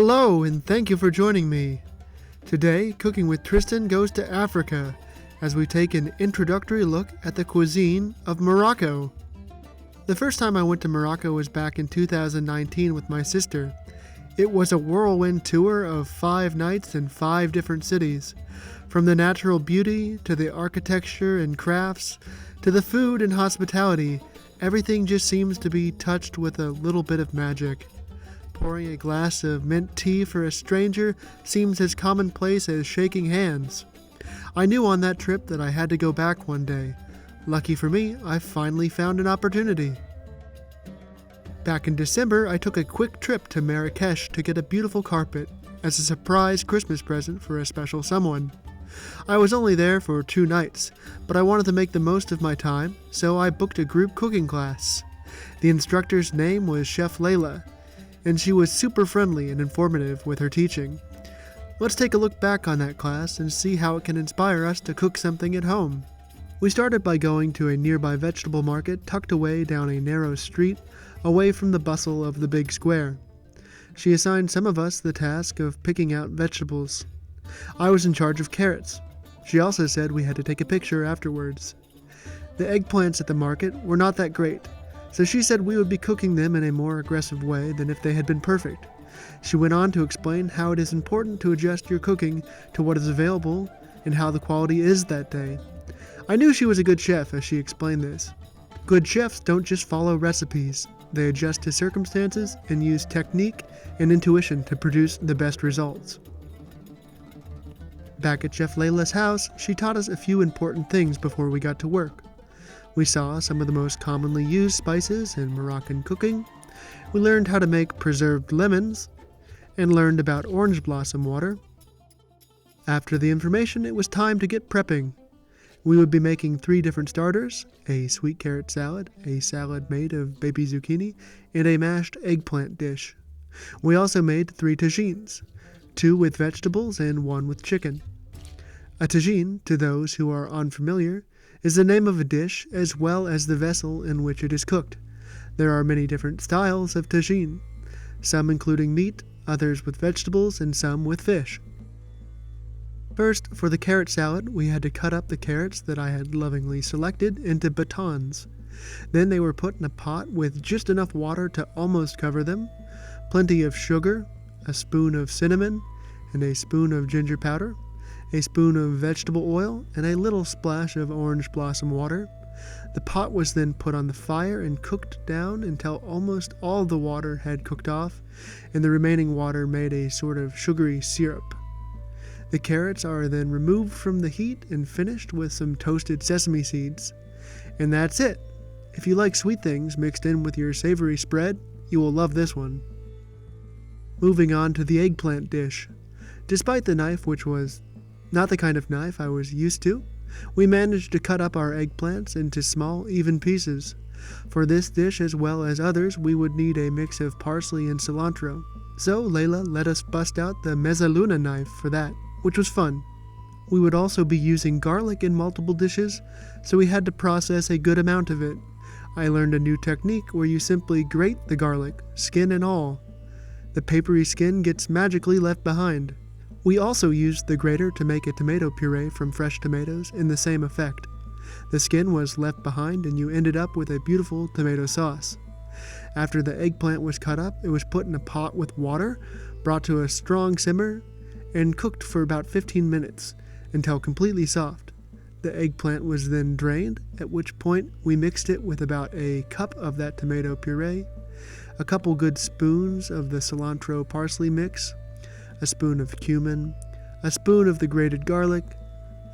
Hello, and thank you for joining me. Today, Cooking with Tristan goes to Africa as we take an introductory look at the cuisine of Morocco. The first time I went to Morocco was back in 2019 with my sister. It was a whirlwind tour of 5 nights in 5 different cities. From the natural beauty, to the architecture and crafts, to the food and hospitality, everything just seems to be touched with a little bit of magic. Pouring a glass of mint tea for a stranger seems as commonplace as shaking hands. I knew on that trip that I had to go back one day. Lucky for me, I finally found an opportunity. Back in December, I took a quick trip to Marrakesh to get a beautiful carpet as a surprise Christmas present for a special someone. I was only there for 2 nights, but I wanted to make the most of my time, so I booked a group cooking class. The instructor's name was Chef Leila, and she was super friendly and informative with her teaching. Let's take a look back on that class and see how it can inspire us to cook something at home. We started by going to a nearby vegetable market tucked away down a narrow street, away from the bustle of the big square. She assigned some of us the task of picking out vegetables. I was in charge of carrots. She also said we had to take a picture afterwards. The eggplants at the market were not that great, so she said we would be cooking them in a more aggressive way than if they had been perfect. She went on to explain how it is important to adjust your cooking to what is available and how the quality is that day. I knew she was a good chef as she explained this. Good chefs don't just follow recipes. They adjust to circumstances and use technique and intuition to produce the best results. Back at Chef Leila's house, she taught us a few important things before we got to work. We saw some of the most commonly used spices in Moroccan cooking. We learned how to make preserved lemons and learned about orange blossom water. After the information, it was time to get prepping. We would be making 3 different starters: a sweet carrot salad, a salad made of baby zucchini, and a mashed eggplant dish. We also made 3 tagines, 2 with vegetables and 1 with chicken. A tagine, to those who are unfamiliar, is the name of a dish as well as the vessel in which it is cooked. There are many different styles of tagine, some including meat, others with vegetables, and some with fish. First, for the carrot salad, we had to cut up the carrots that I had lovingly selected into batons. Then they were put in a pot with just enough water to almost cover them, plenty of sugar, a spoon of cinnamon, and a spoon of ginger powder, a spoon of vegetable oil, and a little splash of orange blossom water. The pot was then put on the fire and cooked down until almost all the water had cooked off, and the remaining water made a sort of sugary syrup. The carrots are then removed from the heat and finished with some toasted sesame seeds. And that's it. If you like sweet things mixed in with your savory spread, you will love this one. Moving on to the eggplant dish. Despite the knife, which was not the kind of knife I was used to, we managed to cut up our eggplants into small, even pieces. For this dish, as well as others, we would need a mix of parsley and cilantro. So Leila let us bust out the mezzaluna knife for that, which was fun. We would also be using garlic in multiple dishes, so we had to process a good amount of it. I learned a new technique where you simply grate the garlic, skin and all. The papery skin gets magically left behind. We also used the grater to make a tomato puree from fresh tomatoes in the same effect. The skin was left behind and you ended up with a beautiful tomato sauce. After the eggplant was cut up, it was put in a pot with water, brought to a strong simmer, and cooked for about 15 minutes until completely soft. The eggplant was then drained, at which point we mixed it with about a cup of that tomato puree, a couple good spoons of the cilantro parsley mix, a spoon of cumin, a spoon of the grated garlic,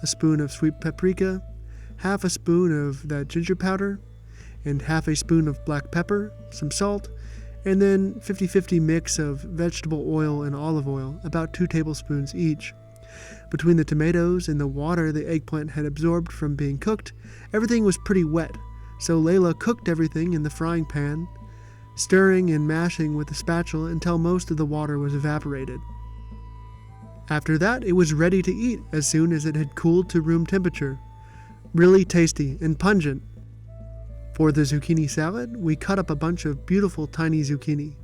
a spoon of sweet paprika, half a spoon of that ginger powder, and half a spoon of black pepper, some salt, and then 50-50 mix of vegetable oil and olive oil, about 2 tablespoons each. Between the tomatoes and the water the eggplant had absorbed from being cooked, everything was pretty wet, so Leila cooked everything in the frying pan, stirring and mashing with a spatula until most of the water was evaporated. After that, it was ready to eat as soon as it had cooled to room temperature. Really tasty and pungent. For the zucchini salad, we cut up a bunch of beautiful tiny zucchini.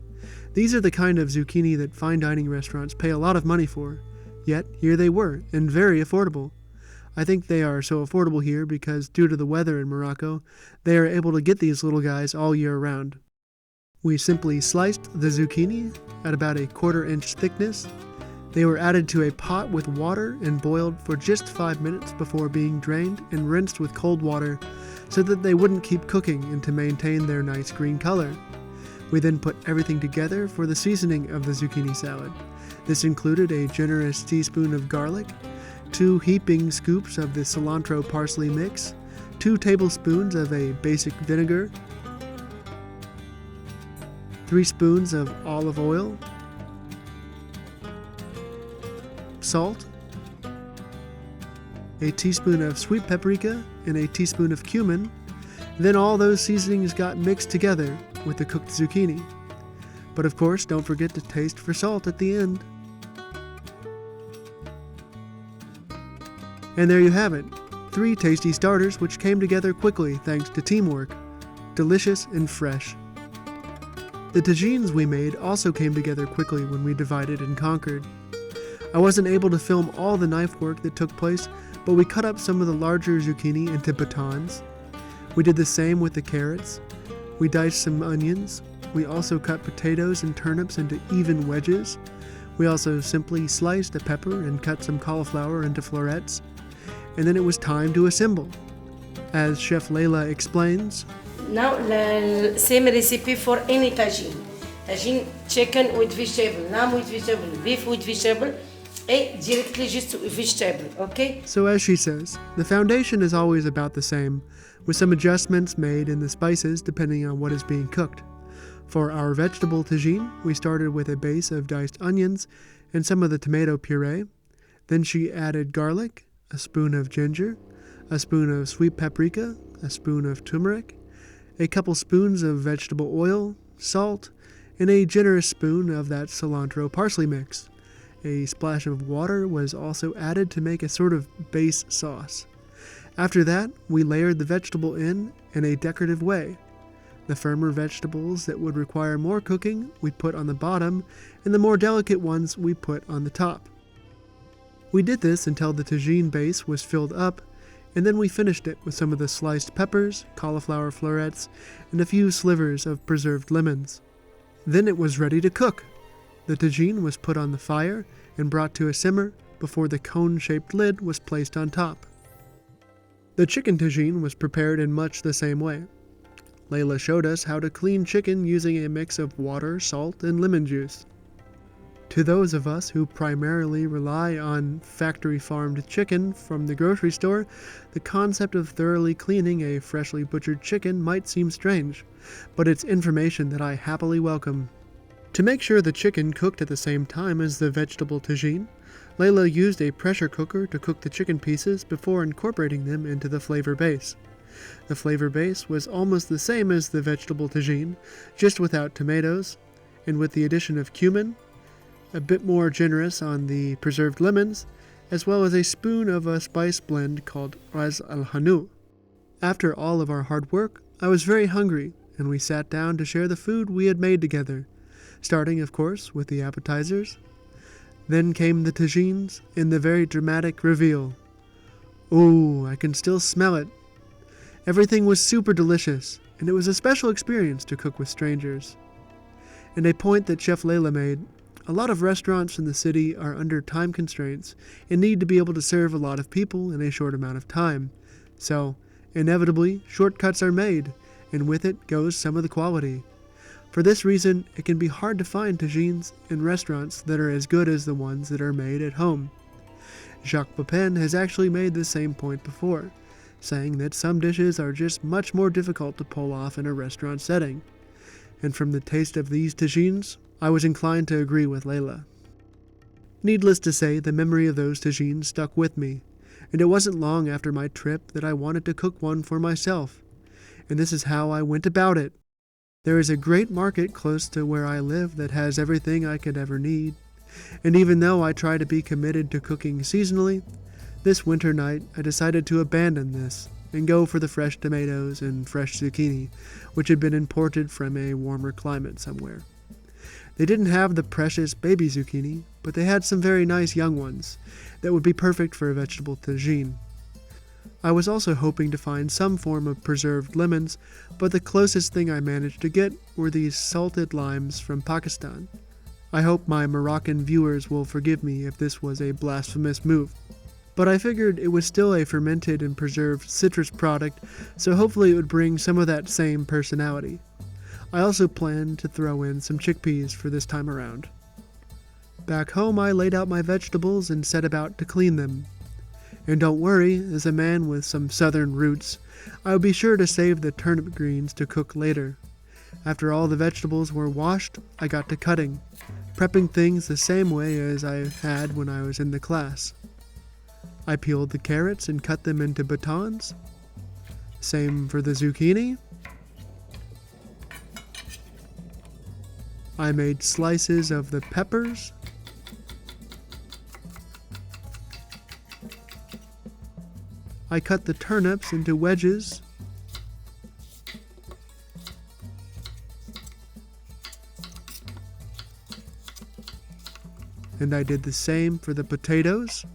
These are the kind of zucchini that fine dining restaurants pay a lot of money for. Yet, here they were, and very affordable. I think they are so affordable here because, due to the weather in Morocco, they are able to get these little guys all year round. We simply sliced the zucchini at about a 1/4 inch thickness. They were added to a pot with water and boiled for just 5 minutes before being drained and rinsed with cold water so that they wouldn't keep cooking and to maintain their nice green color. We then put everything together for the seasoning of the zucchini salad. This included a generous teaspoon of garlic, 2 heaping scoops of the cilantro parsley mix, 2 tablespoons of a basic vinegar, 3 spoons of olive oil, salt, a teaspoon of sweet paprika, and a teaspoon of cumin. Then all those seasonings got mixed together with the cooked zucchini. But of course, don't forget to taste for salt at the end. And there you have it, 3 tasty starters which came together quickly thanks to teamwork. Delicious and fresh. The tagines we made also came together quickly when we divided and conquered. I wasn't able to film all the knife work that took place, but we cut up some of the larger zucchini into batons. We did the same with the carrots. We diced some onions. We also cut potatoes and turnips into even wedges. We also simply sliced a pepper and cut some cauliflower into florets. And then it was time to assemble. As Chef Leila explains, now the same recipe for any tagine. Tagine chicken with vegetable, lamb with vegetable, beef with vegetable, and directly just vegetable, okay? So as she says, the foundation is always about the same, with some adjustments made in the spices depending on what is being cooked. For our vegetable tagine, we started with a base of diced onions and some of the tomato puree. Then she added garlic, a spoon of ginger, a spoon of sweet paprika, a spoon of turmeric, a couple spoons of vegetable oil, salt, and a generous spoon of that cilantro parsley mix. A splash of water was also added to make a sort of base sauce. After that, we layered the vegetable in a decorative way. The firmer vegetables that would require more cooking we put on the bottom, and the more delicate ones we put on the top. We did this until the tagine base was filled up, and then we finished it with some of the sliced peppers, cauliflower florets, and a few slivers of preserved lemons. Then it was ready to cook. The tagine was put on the fire and brought to a simmer before the cone-shaped lid was placed on top. The chicken tagine was prepared in much the same way. Leila showed us how to clean chicken using a mix of water, salt, and lemon juice. To those of us who primarily rely on factory-farmed chicken from the grocery store, the concept of thoroughly cleaning a freshly butchered chicken might seem strange, but it's information that I happily welcome. To make sure the chicken cooked at the same time as the vegetable tagine, Leila used a pressure cooker to cook the chicken pieces before incorporating them into the flavor base. The flavor base was almost the same as the vegetable tagine, just without tomatoes, and with the addition of cumin, a bit more generous on the preserved lemons, as well as a spoon of a spice blend called Ras al Hanout. After all of our hard work, I was very hungry, and we sat down to share the food we had made together, starting, of course, with the appetizers. Then came the tagines and the very dramatic reveal. Ooh, I can still smell it. Everything was super delicious, and it was a special experience to cook with strangers. And a point that Chef Leila made, a lot of restaurants in the city are under time constraints and need to be able to serve a lot of people in a short amount of time. So, inevitably, shortcuts are made, and with it goes some of the quality. For this reason, it can be hard to find tagines in restaurants that are as good as the ones that are made at home. Jacques Pepin has actually made the same point before, saying that some dishes are just much more difficult to pull off in a restaurant setting. And from the taste of these tagines, I was inclined to agree with Leila. Needless to say, the memory of those tagines stuck with me, and it wasn't long after my trip that I wanted to cook one for myself. And this is how I went about it. There is a great market close to where I live that has everything I could ever need, and even though I try to be committed to cooking seasonally, this winter night I decided to abandon this and go for the fresh tomatoes and fresh zucchini, which had been imported from a warmer climate somewhere. They didn't have the precious baby zucchini, but they had some very nice young ones that would be perfect for a vegetable tagine. I was also hoping to find some form of preserved lemons, but the closest thing I managed to get were these salted limes from Pakistan. I hope my Moroccan viewers will forgive me if this was a blasphemous move, but I figured it was still a fermented and preserved citrus product, so hopefully it would bring some of that same personality. I also planned to throw in some chickpeas for this time around. Back home, I laid out my vegetables and set about to clean them. And don't worry, as a man with some southern roots, I would be sure to save the turnip greens to cook later. After all the vegetables were washed, I got to cutting, prepping things the same way as I had when I was in the class. I peeled the carrots and cut them into batons. Same for the zucchini. I made slices of the peppers. I cut the turnips into wedges. And I did the same for the potatoes.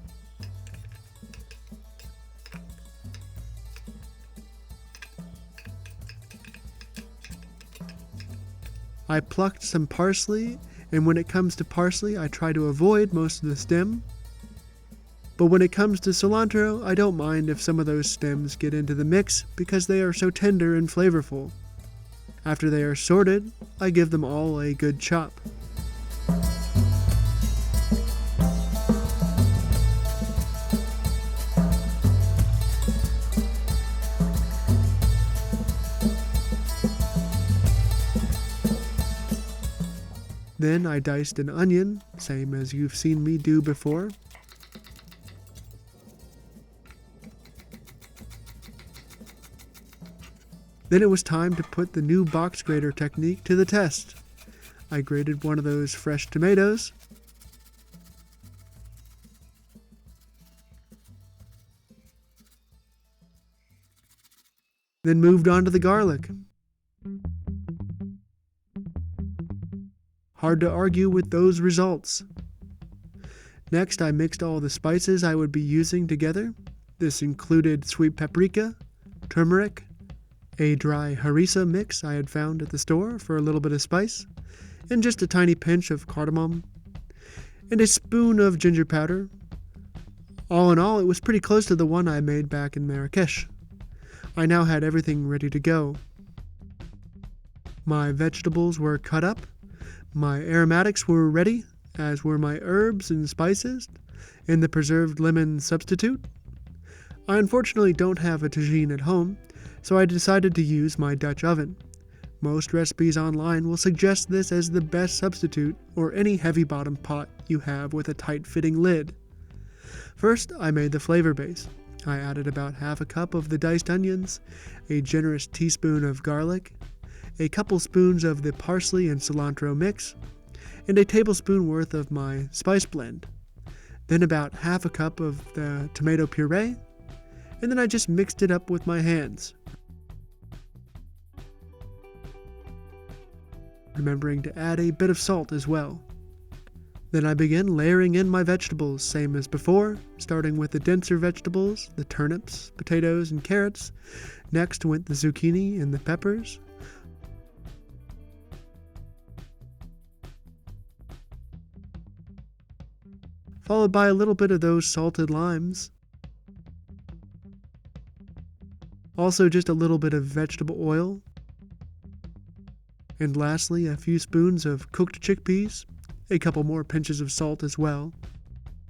I plucked some parsley, and when it comes to parsley, I try to avoid most of the stem. But when it comes to cilantro, I don't mind if some of those stems get into the mix because they are so tender and flavorful. After they are sorted, I give them all a good chop. Then I diced an onion, same as you've seen me do before. Then it was time to put the new box grater technique to the test. I grated one of those fresh tomatoes. Then moved on to the garlic. Hard to argue with those results. Next, I mixed all the spices I would be using together. This included sweet paprika, turmeric, a dry harissa mix I had found at the store for a little bit of spice, and just a tiny pinch of cardamom, and a spoon of ginger powder. All in all, it was pretty close to the one I made back in Marrakesh. I now had everything ready to go. My vegetables were cut up, my aromatics were ready, as were my herbs and spices, and the preserved lemon substitute. I unfortunately don't have a tagine at home, so I decided to use my Dutch oven. Most recipes online will suggest this as the best substitute, or any heavy-bottom pot you have with a tight-fitting lid. First, I made the flavor base. I added about half a cup of the diced onions, a generous teaspoon of garlic, a couple spoons of the parsley and cilantro mix, and a tablespoon worth of my spice blend. Then about half a cup of the tomato puree, and then I just mixed it up with my hands, remembering to add a bit of salt as well. Then I began layering in my vegetables, same as before, starting with the denser vegetables, the turnips, potatoes, and carrots. Next went the zucchini and the peppers. Followed by a little bit of those salted limes. Also just a little bit of vegetable oil. And lastly, a few spoons of cooked chickpeas, a couple more pinches of salt as well.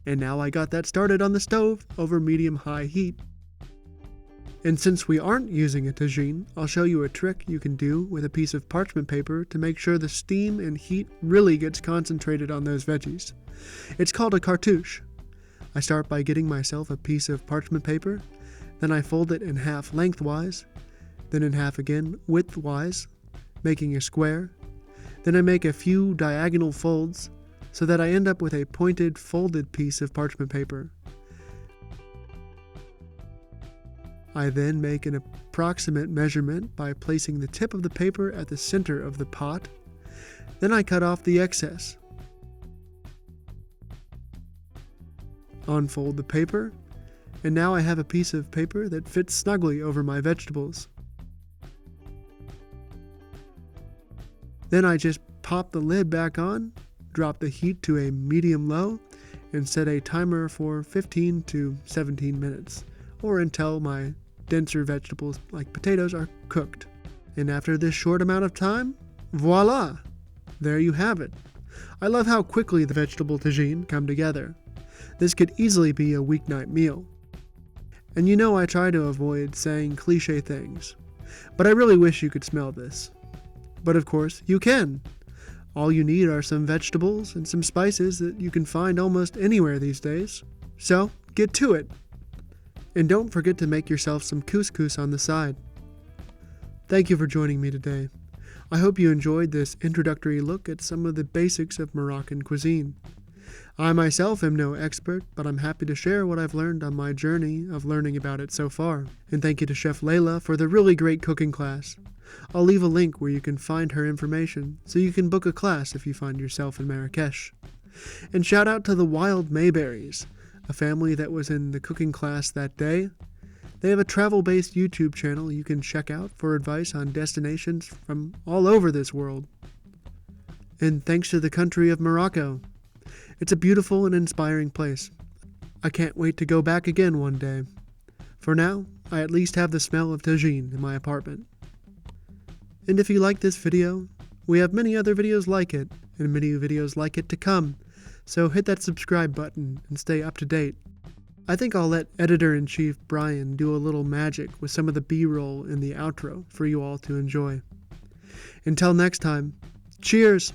And now I got that started on the stove over medium-high heat. And since we aren't using a tagine, I'll show you a trick you can do with a piece of parchment paper to make sure the steam and heat really gets concentrated on those veggies. It's called a cartouche. I start by getting myself a piece of parchment paper, then I fold it in half lengthwise, then in half again widthwise, making a square. Then I make a few diagonal folds so that I end up with a pointed folded piece of parchment paper. I then make an approximate measurement by placing the tip of the paper at the center of the pot, Then I cut off the excess. Unfold the paper, and now I have a piece of paper that fits snugly over my vegetables. Then I just pop the lid back on, drop the heat to a medium-low, and set a timer for 15 to 17 minutes, or until my denser vegetables like potatoes are cooked. And after this short amount of time, voila! There you have it. I love how quickly the vegetable tagine come together. This could easily be a weeknight meal. And you know I try to avoid saying cliche things, but I really wish you could smell this. But of course, you can. All you need are some vegetables and some spices that you can find almost anywhere these days. So, get to it. And don't forget to make yourself some couscous on the side. Thank you for joining me today. I hope you enjoyed this introductory look at some of the basics of Moroccan cuisine. I myself am no expert, but I'm happy to share what I've learned on my journey of learning about it so far. And thank you to Chef Leila for the really great cooking class. I'll leave a link where you can find her information, so you can book a class if you find yourself in Marrakesh. And shout out to the Wild Mayberries, a family that was in the cooking class that day. They have a travel-based YouTube channel you can check out for advice on destinations from all over this world. And thanks to the country of Morocco. It's a beautiful and inspiring place. I can't wait to go back again one day. For now, I at least have the smell of tagine in my apartment. And if you like this video, we have many other videos like it, and many videos like it to come, so hit that subscribe button and stay up to date. I think I'll let Editor-in-Chief Brian do a little magic with some of the B-roll in the outro for you all to enjoy. Until next time, cheers!